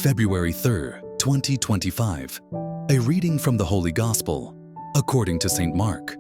February 3rd, 2025. A reading from the Holy Gospel, according to St. Mark.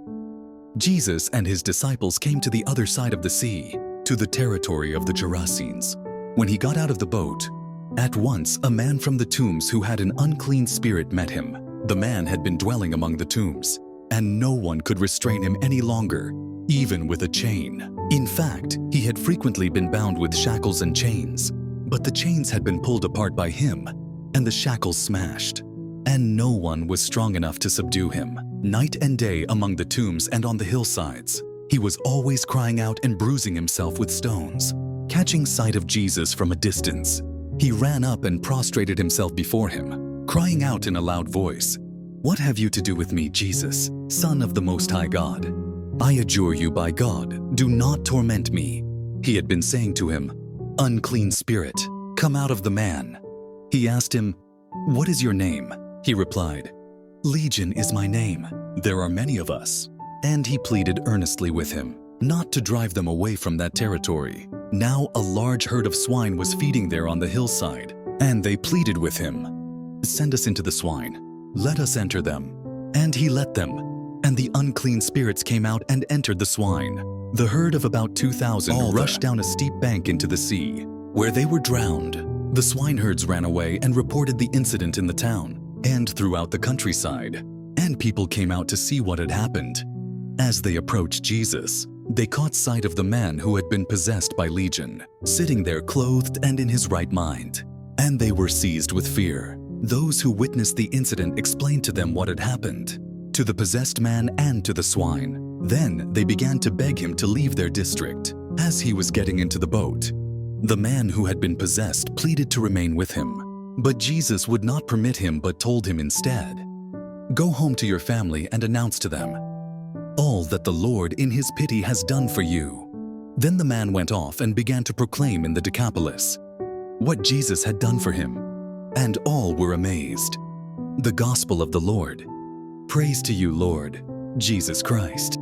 Jesus and his disciples came to the other side of the sea, to the territory of the Gerasenes. When he got out of the boat, at once a man from the tombs who had an unclean spirit met him. The man had been dwelling among the tombs, and no one could restrain him any longer, even with a chain. In fact, he had frequently been bound with shackles and chains, but the chains had been pulled apart by him, and the shackles smashed, and no one was strong enough to subdue him. Night and day among the tombs and on the hillsides, he was always crying out and bruising himself with stones. Catching sight of Jesus from a distance, he ran up and prostrated himself before him, crying out in a loud voice, "What have you to do with me, Jesus, Son of the Most High God? I adjure you by God, do not torment me." He had been saying to him, "Unclean spirit, come out of the man." He asked him, "What is your name?" He replied, "Legion is my name. There are many of us." And he pleaded earnestly with him, not to drive them away from that territory. Now a large herd of swine was feeding there on the hillside, and they pleaded with him, "Send us into the swine. Let us enter them." And he let them, and the unclean spirits came out and entered the swine. The herd of about 2,000 rushed down a steep bank into the sea, where they were drowned. The swineherds ran away and reported the incident in the town and throughout the countryside, and people came out to see what had happened. As they approached Jesus, they caught sight of the man who had been possessed by Legion, sitting there clothed and in his right mind, and they were seized with fear. Those who witnessed the incident explained to them what had happened, to the possessed man and to the swine. Then they began to beg him to leave their district. As he was getting into the boat, the man who had been possessed pleaded to remain with him. But Jesus would not permit him, but told him instead, "Go home to your family and announce to them all that the Lord in his pity has done for you." Then the man went off and began to proclaim in the Decapolis what Jesus had done for him, and all were amazed. The Gospel of the Lord. Praise to you, Lord Jesus Christ.